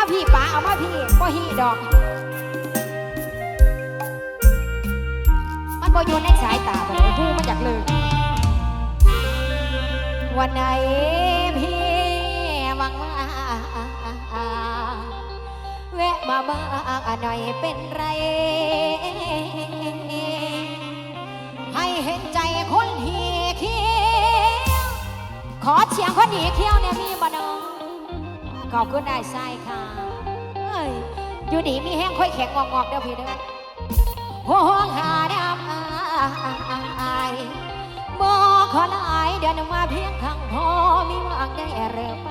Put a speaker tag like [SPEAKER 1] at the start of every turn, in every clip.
[SPEAKER 1] มาพี่ป๋าเอามาพี่บ่ฮีดอกมันบ่อยู่ในสายตาบ่ได้หูมันอยากเลยวันไหนพี่วังมาแวะมาบ้างหน่อยเป็นไรให้เห็นใจคนหีเขี้ยวขอเชียงคนหีเขี้ยวเนี่ยมีบ่น้องขอบคุณได้ใช่ค่ะอยู่ดีมีแห้งค่อยแข็งงอกเดี๋ยวพี่เด้อห่วงหาดำอายบ่ขอลายเดินมาเพียงข้างพอมีหวังได้เริ่มไป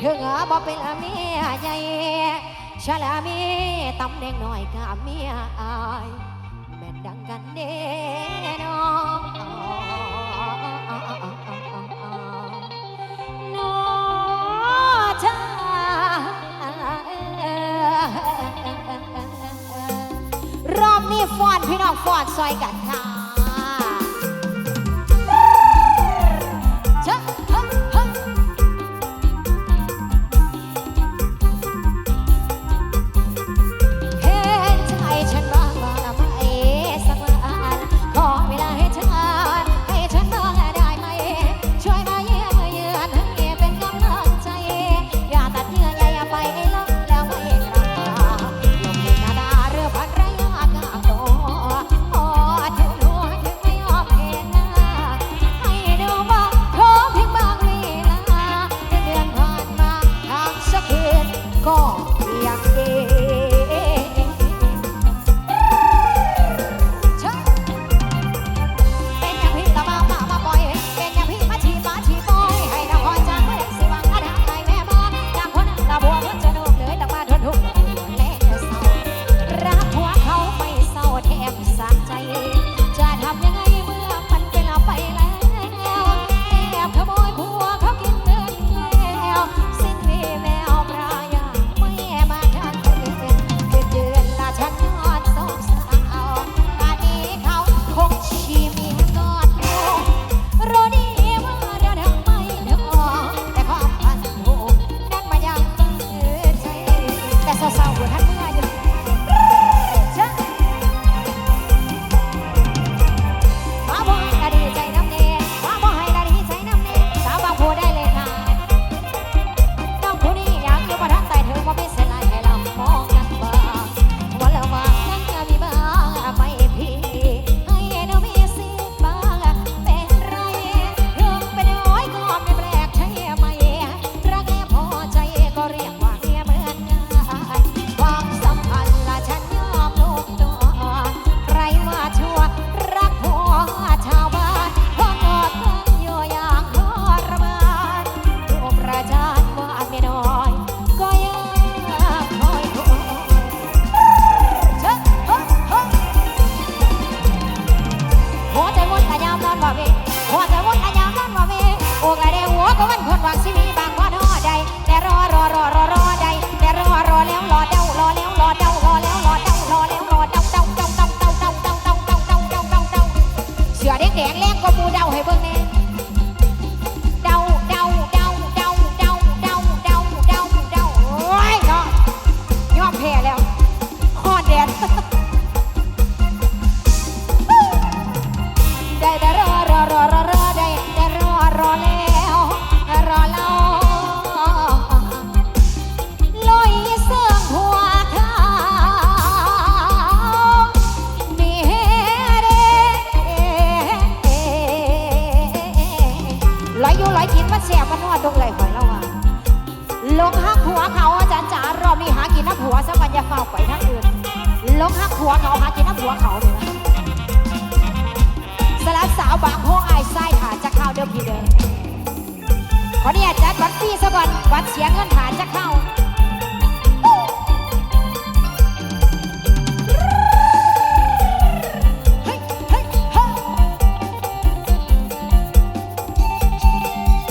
[SPEAKER 1] ถึงบ่เป็นเมียใหญ่ชะลามีตำแหน่งหน่อยกับเมียอายแม่นดังกันเด้น้องน้อจ้ารอบนี้ฟ้อนพี่น้องฟ้อนซอยกันค่ะขอเนี่ยจัดบัตรฟรีซะก่อนบัตรเสียเงินฐานจะเข้า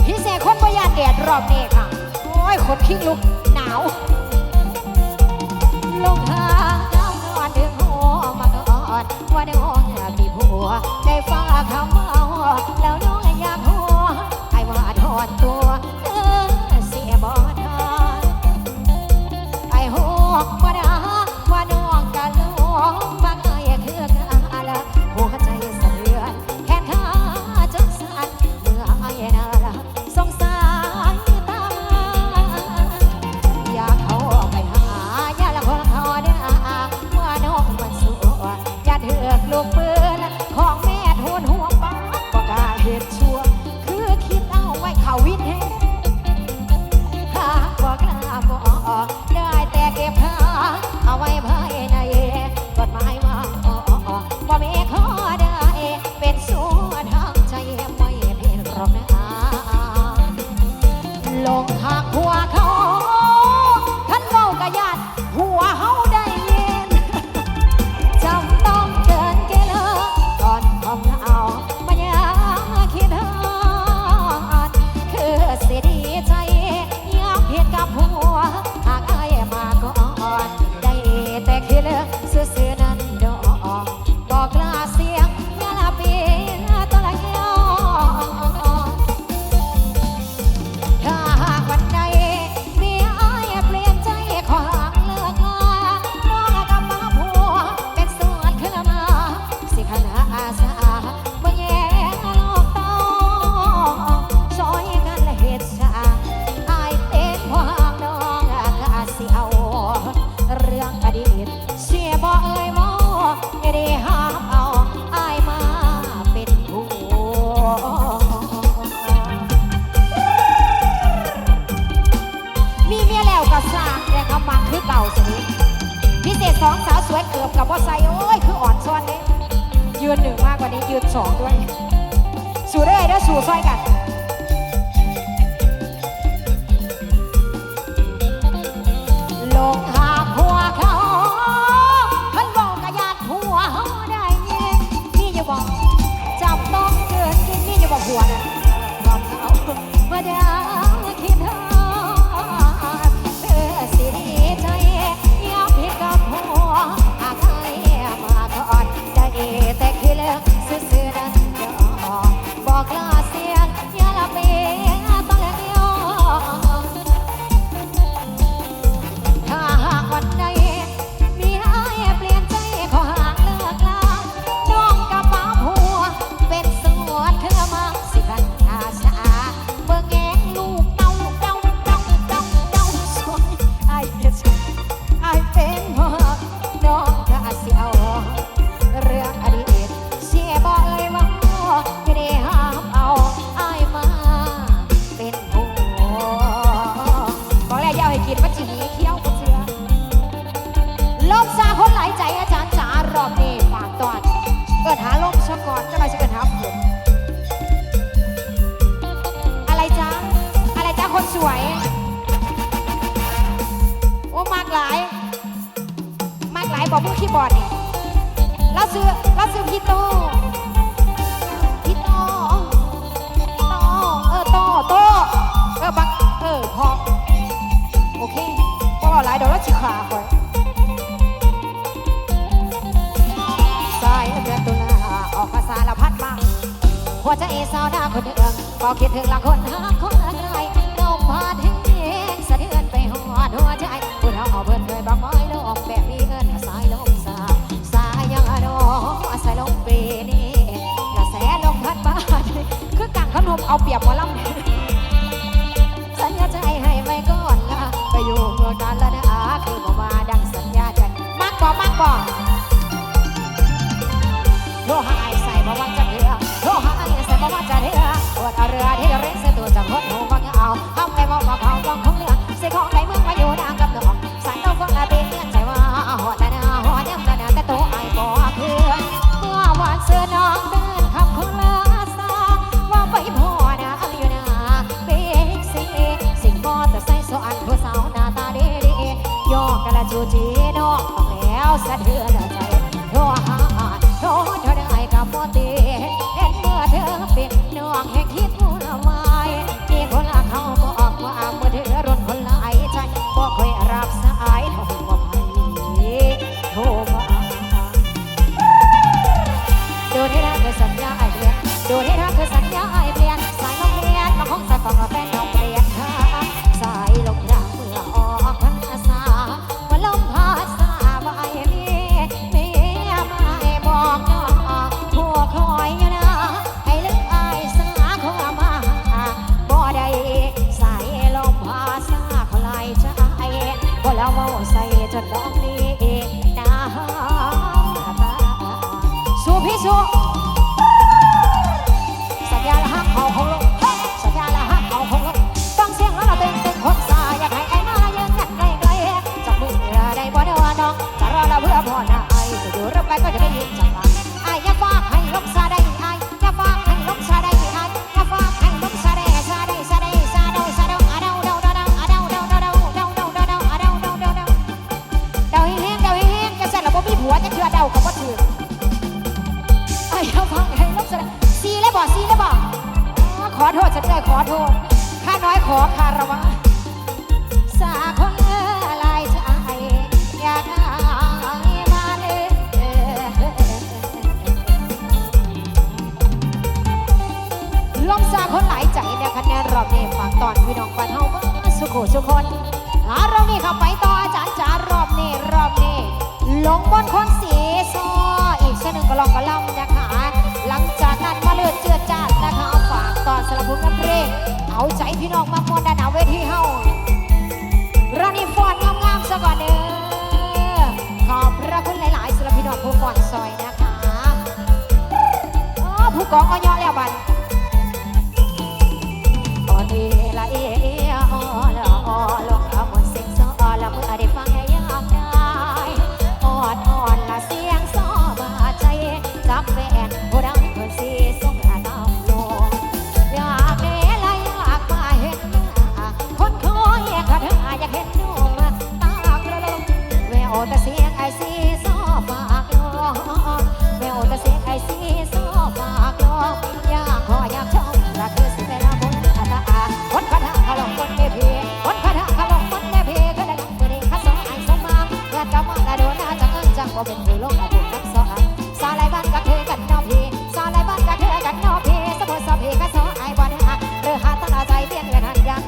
[SPEAKER 1] พิเศษคนพยานแดดรอบนี้ค่ะโอ้ยขนขี้ลุกหนาวลงหาน้ำนอนดึงหัวมาก่อนว่าได้หัวมีผัวได้ฟังคำว่าแล้วน้องอยากหัวไอ้ว่าถอนตัวเสียบ่ทาน สองสาวสวยเกือบกับว่าใส่โอ้ยคืออ่อนซ้อนนี้ยืนหนึ่งมากกว่านี้ยืนสองด้วยสู่ได้แล้วสู่ซอยกันลงหาผัวเขามันบอกกระยาดผัวเขาได้ยินนี่อย่าบอกจับต้องเกินกินนี่อย่าบอกผัวนะบอกเขาเมื่อดาวคิดเธอสิดีใจยอมพี่กับผัวหากให้มาก่อนได้แต่คิดเลิกซื่อๆนั้นเดี๋ยวบอกลาเสียงอย่าละเปียต้องแล้วเดียวถ้าหากวันใดมีให้เปลี่ยนใจขอห่างเลิกลาน้องกับป้าผัวเป็นสวนเธอมาสิกันอาชาเบิ่งแงงลูกเต้าสวยไอ้เป็นพ่อน้องก็สิเอาเรื่องอดีตเสียบ่เอ่ยว่าไม่ได้ห้ามเอาไอ้มาเป็นผัวบอกแล้วอย่าให้กินมันจีเขี้ยวก็เชื่อลมซาคนหลายใจอาจารย์จ๋ารอบนี้ฝากตอนเกิดหาลมซะก่อนจะไปสิเกิดหาฝนอะไรจ๊ะคนสวยโอ้มากหลายบอกมือคีย์บอร์ดนี่เราซื้อพี่โตบักพอโอเคพอหลายเดี๋ยวเราจิขาไปสายเดือนตุลาออกภาษาละพัดมาหัวใจสาวหน้าคนเดืองพอคิดถึงละคนหาคนอะไรลมพัดแห้งสะเทือนไปหอดหัวใจพูดเอาเพิ่นเคยบอกไว้โลกแบบนี้เอิ้นสายลมสายยังอโนสายลมปีนี้กระแสลมพัดบ้านคือกังขนมเอาเปรียบหมอลำสัญญาใจให้ไว้ก่อนละไปอยู่เมืองนั้นแล้วนะคือบอกว่าดังสัญญาใจมากบ่โทรหาไอ้ใส่บอกว่าจะเรือโทรหาไอ้ใส่บอกว่าจะเรือปวดเอาเรือที่เร่งเส้นตัวจากคนหูฟังเอาห้ามไก่มองมาเผาต้องของเรือเสียของไก่เมืองมาอยู่ดังกับดอกสายต้องฟังอาเตียนใจว่าหอดนะหอดยังกันแต่ตัวไอ้บอกคือเมื่อวานเสื้อน้องเดินคำคนละสาว่าไปพอนะอยู่นะเบกซีสิ่งมอเตอร์ไซค์สอนผู้สาวหน้าตาดียอกกระจูจีน้องต้องแล้วสะเทือนใจโทรได้กับปอตีเห็นเมื่อเธอเป็นน้องให้คิดวุ่นวายมีคนละเขาบอกว่าเมื่อเธอรถคนละไอ้ใจบอกเคยรับสายโทรมาโทรมาดูที่รักคือสัญญาไอเปลี่ยนดูที่รักคือสัญญาไอเปลี่ยนสายลมเปลี่ยนมาของสายฟังกับแฟนน้องเปลี่ยนค่ะสายลมยางเมื่อออกพรรษาว่าลมพัดสาบไอ้นี่เมียมาบอกน้องผัวคอยอยู่นะให้ลึกไอ้สาเข้ามาบ่ได้สายลมพัดสาเขาไล่ใจบ่แล้วเมาใส่จนน้องนี้น้ำตาสู้พี่สู้สัญญาละหักเขาคงลงสัญญาละหักเขาคงลงฟังเสียงแล้วเราเต้นคนสายอยากให้ไอ้มายืนกันไกลๆจับมือได้บ่ได้ว่าน้องจะรอเราเพื่อพ่อหน้าไอ้จะอยู่รับไปก็จะได้ยินจากปากไอ้อย่าฝากให้ลมซาได้ไอ้อย่าฝากให้ลมซาได้ไอ้อย่าฝากให้ลมซาได้ซาเดาเฮงจะเสร็จแล้วบ่มีผัวจะเชื่อเดากับว่าถือไอ้อย่าฟังให้ลมซาได้ซีเลยบ่ขอโทษฉันเลยขอโทษข้าน้อยขอคารวะสาคนลายใจอยากให้มาเลยลมสาคนหลายใจเนี่ยคะแนนรอบนี้ฝากตอนพี่น้องปันเฮาสุคนเรานี่เข้าไปต่ออาจารย์จ๋ารอบนี้ลงบนคนสีซออีกเส้นหนึ่งก็ลองกระลำนะคะหลังจากนั้นมาเลือดเจือจาดนะคะฝากตอนสลับบุญน้ำเพลงเอาใจพี่น้องมามวนด้านหน้าเวทีเฮาเรานี่ฟอนงามๆซะก่อนเด้อขอบพระคุณหลายๆสำหรับพี่น้องผู้ฟอนซอยนะคะผู้กองก็ย่อแล้วบันอ่อนเอละเออ่อละอ่อลงเอาหมดเสียงซอละเมื่อได้ฟังให้ยากได้อ่อ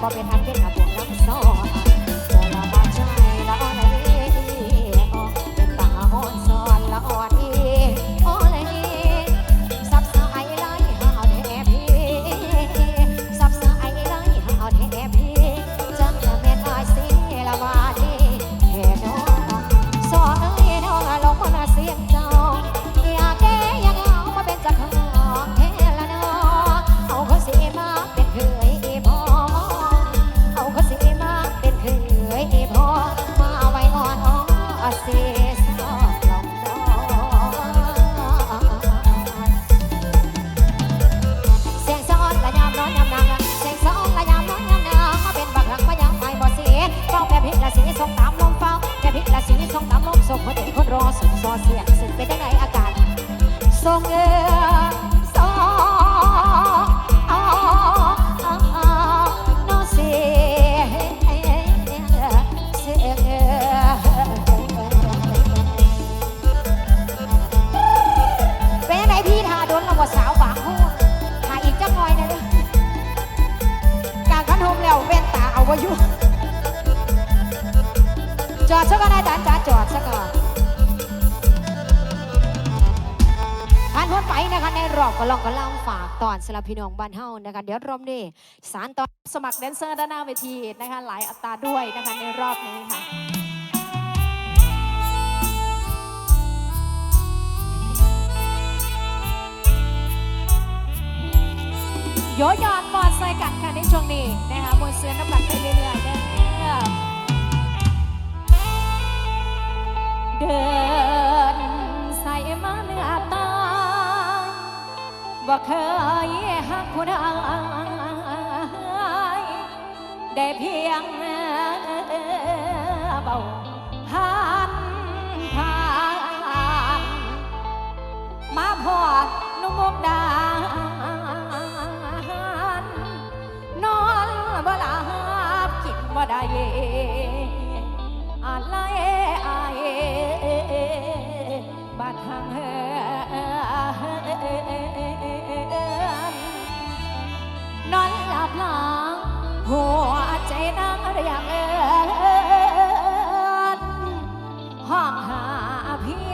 [SPEAKER 1] บ่เป็นอันเป็นพวกน้ำซ้อนบ่ละมาใจละอ่อนเลยเป็นตาอ่อนซ้อนละอ่อนอีอ่อนเลยสับสายไหลหาวแทบพี่สับสายไหลหาวแทบพี่จังละแม่นอ้ายสิละว่าดีแค่น้องสอนเอ้ยน้องลงคนเสียงเจ้าอยากแก้อยากเอามาเป็นเจ้าของแค่ละน้องเอาเขาสิมาเป็นเคยพอเอาเขาสิมาเป็นเคยพอมาไว้อ่อนอ้อเสียสอบลองดอกเสียงซ้อนละยามร้อนยามนางเสียงซ้อนละยามร้อนยามนางมาเป็นบักหลักมายังไปบ่เสียเฝ้าแม่พิกละสีส่งตามลมเฝ้าแม่พิกละสีส่งตามลมส่งหัวใจคนรอสุดซอเสียงสึกเป็นจังไดอากาศส่งสอน้อเสียเป็นจังไดพี่ทาโดนเราบ่สาวบางหูหาอีกจักหน่อยนะเด้อกางขันโฮมแล้วเว้นตาเอาบ่อยู่จอดซะก่อนอาจารย์จ๋าจอดซะก่อนผ่านพ้นไปนะคะในรอบก็ลองก็เล่าฝากตอนสำหรับพี่น้องบ้านเฮานะคะเดี๋ยวรอบนี้สารตอนสมัครแดนเซอร์ด้านหน้าเวทีนะคะหลายอัตราด้วยนะคะในรอบนี้ค่ะโยยอนมอดใส่กันค่ะในช่วงนี้นะคะมวยเสือน้ำหนักไปเรื่อยๆเด้อเดินใส่มาเนื้อตายบ่เคยหักผู้ใดได้เพียงเบาผ่านมาพอดนุ่มมุกดานอนบ่หลับกินบ่ได้อะไรบาดทางนอนหลับหลังหัวใจนั่งเรียกห้องหาพี่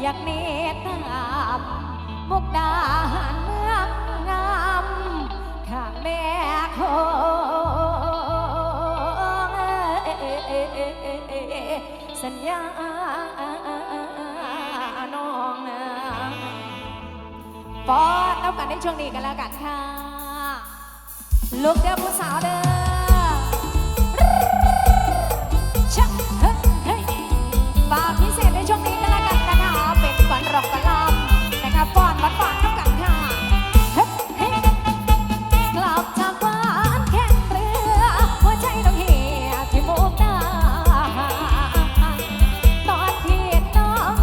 [SPEAKER 1] อยากเนตามมุกดาหารเมืองงามข้างแม่คงสัญญาน้องปอดแล้วกันในช่วงนี้กันแล้วกันค่ะลูกเด้อผู้สาวเด้อชักเฮ้ยฝากพิเศษในช่วงนี้กันแล้วกันนะคะเป็นวันรอกกะลำนะคะป้อนหวานๆเท่ากันค่ะเฮ้ยกลับจากบ้านแข่งเรือหัวใจต้องเหี่ยที่มุกดาตอนที่น้อง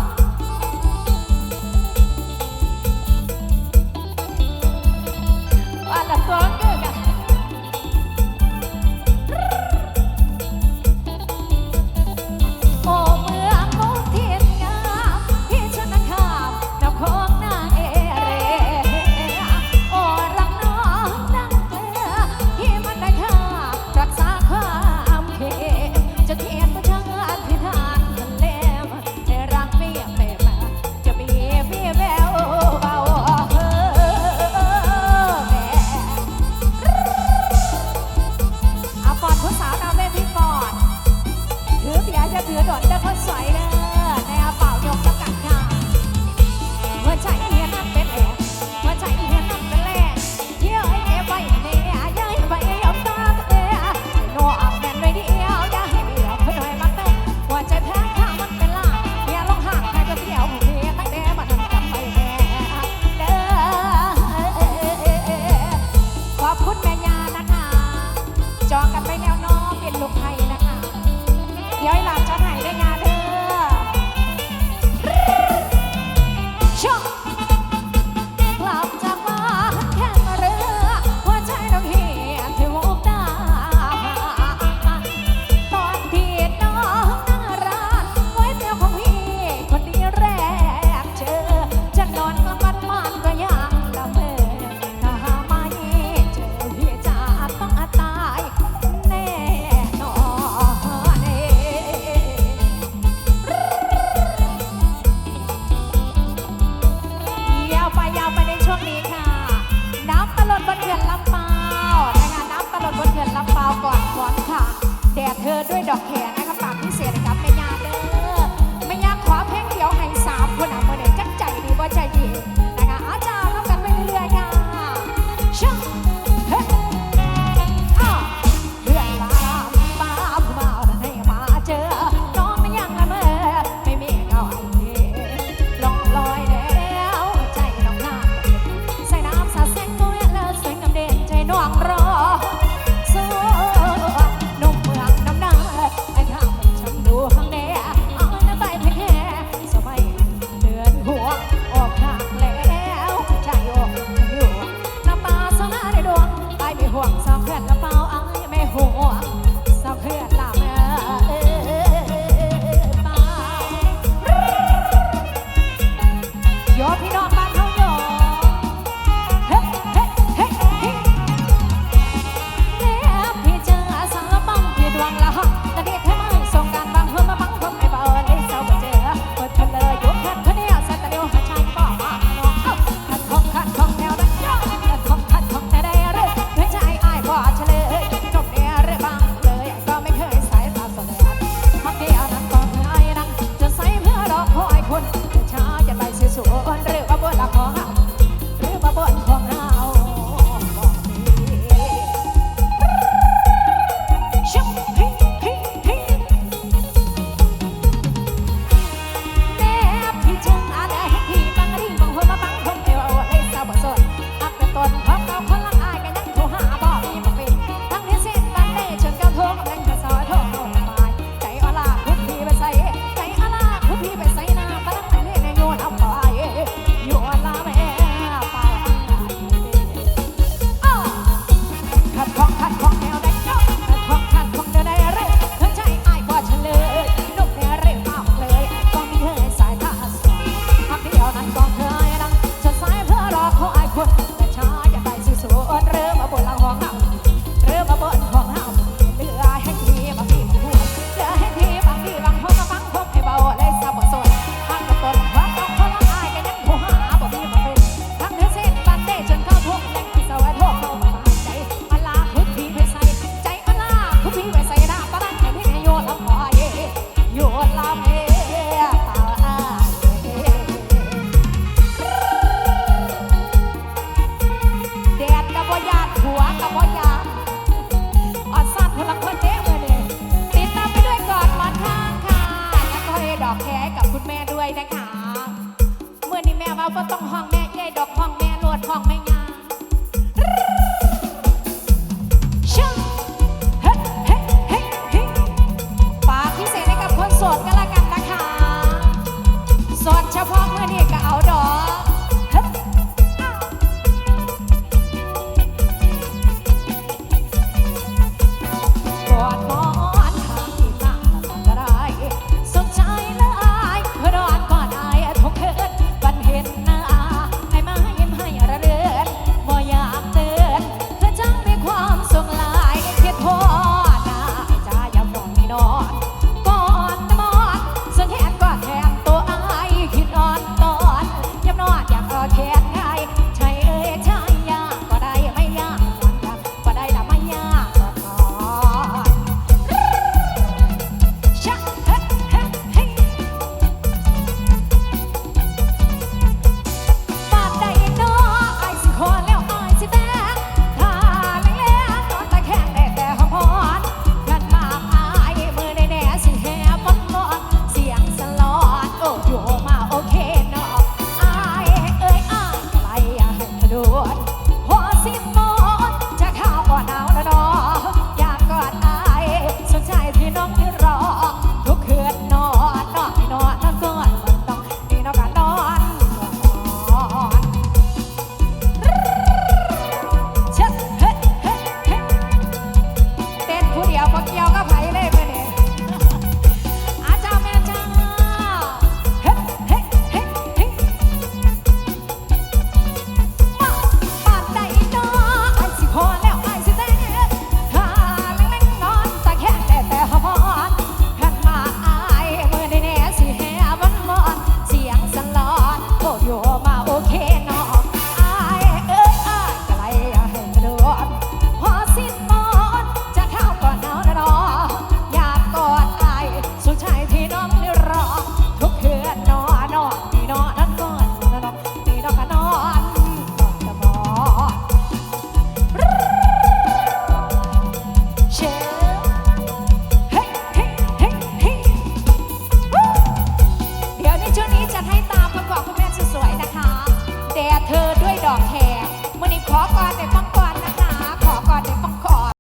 [SPEAKER 1] ว่าละตัวเกิดกันโอ้เมืองมุกเทียนงามที่ชนคามนำของนางเอเรโอ้รักน้องดังเกลือที่มันได้ค่ารักษาความเค็มจะเทียนประชังพิธานทะเลมให้รักเมียเปรมจะมีพี่แววเบาแม่เอาปอดผู้สาวนำเล่นพี่ปอดถือเบียร์จะถือดอนจะคนสวยเด้อในอาเป่ายกจำกัดค่ะหัวใจเฮียนั่นเป็นแอกหัวใจเฮียนั่นเป็นแรกเที่ยวให้เก็บไว้เนี่ยย้ายไปยอมตาเอ๋โน่อับแน่นไว้เดียวอย่าให้เบี้ยวเพื่อหน่อยมาเต้นหัวใจแพ้ข้างมันเป็นล่าอย่าลงห่างใครก็เที่ยวเพียตั้งแต่บัดนั้นจำไปแน่เด้อขอบคุณแม่ยานะคะจองกันไปแล้วน้องเป็นลูกไทยนะคะเดี๋ยวให้หลานจะไหนได้งานเด้อช่องกลับจากบ้านแข่งเรือหัวใจน้องเหี่ยที่มุกดาตอนที่น้องนั่งร้านไว้เดียวของพี่คนนี้แรกเจอจะนอนก็มันก็ยังละเมอถ้าไม่เจอพี่จะต้องตาย ดอกแขนนะคะฝากพิเศษนะครับแม่ยาเด้อแม่ยาขอเพลงเดียวให้3คนเมื่อเด็กจักใจดีบ่ใจดีนะคะอาจารย์รับกันไปเรื่อยๆค่ะช่างเฮ้ยเพื่อนลามป้าผู้บ่าวให้มาเจอน้องมันยังละเมอไม่มีเงาไอ้ลองลอยแล้วใจน้องหน้าใส่น้ำสาดแสงตัวเลิศสวยงามเด่นใจน้องรอนุ่มเมืองน้ำหน้าไอ้ข้ามันช้ำดูข้างในเอาน้ำใบแพ้สมัยเดือนหัวออกทางแล้วใจโยกอยู่น้ำตาสองหน้าในดวงไอ้ไม่ห่วงสาวเพื่อนกระเป๋าไอ้ไม่ห่วงสาวเพื่อนลาเมื่อโยพี่น้องบ้านเขาโยเฮ้เฮ้เฮ้เฮ้แล้วพี่เจอสารบังพี่ดวงละฮะแต่เด็กให้ไม่ส่งการบางเพื่อมาบังเพื่อให้เบาเลยเศร้าบ่เจอเปิดทะเลยยกแค่คนเดียวใส่ตะเดียวหาชายก็มาน้องขัดของแนวนั้นขัดของแต่ได้เรื่องเพื่อใจอ้ายพอเฉลยจบเนี่ยเรื่องบางเลยก็ไม่เคยสายตาสลายพักเดียวนั้นก็เคยนั่งจะใส่เพื่อรอคอยคนจะช้าจะไปสวยๆหรือว่าบนละของเราหรือว่าบนของเราบอกดีชุบฮิฮิฮิแม่พี่จึงอะไรที่บางทีบางคนมาบังคนเดียวได้สาวบ่สนอักเป็นต้นเพราะเขาคนละอายกันยังโทรหาบอกมีบอกเป็นทั้งที่สิ้นบันเล่จนเก้าโทรกับแรงจะซอยโทรเข้ามาใจอ่อนลาพุทธีไปใส่ใจอ่อนลาพุทธีไปใส่หน้าบ้านไหนเล่นโยนเอาไปโยนลาแม่ไปขัดของแนวได้เจ้าขัดของเดินได้เรื่อยเธอใจอ้ายกว่าฉันเลยนุ่มแน่เร่มากเลยก็มีเธอสายตาสวยพักเดียวนั้นก็เคยนั่งจนสายเพื่อรอคอยคนแต่ช้าอย่าไปสิสวนเริ่มมาบนหลังห้องเราเริ่มมาบนห้องเราเหลือแห่งที่บางทีบางหัวเหลือแห่งที่บางทีบางห้องมาบังพบให้เบาเลยสาวบ่สนพักกับต้นเพราะเขาคนละอายกันยังโทรหาบ่มีมาเป็นทั้งที่สิ้นบันเด้จนเข้าทุ่งแรงที่สวยโทรเข้ามาใจอัลลาพุทธีไปใส่ใจอัลลาพุทธีไปใส่หน้าบ้านไหนที่โยนลำไปโยนลำแดดกับบ่ยานหัวกับบ่ยานอ่อนสั้นคนละคนเด้อเลยติดตามไปด้วยก่อนวันข้างค่ะแล้วก็ให้ดอกแคกับคุณแม่ด้วยนะคะเมื่อนี้แม่ว่าก็ต้องห้องแม่ใหญ่ดอกห้องแม่ลวดห้องแม่งาช่างเฮ้เฮ้เฮ้เฮ้ฝากพิเศษให้กับคนโสดกันละกันนะคะโสดเฉพาะเมื่อนี้ก็เอาดอกกอดหมอนทางที่ตาก็ได้สนใจเลยเพื่อรอนก่อนอายทุกคืนวันเห็นหน้า อกแขกมื่อนี้ขอก่อนไปฟัง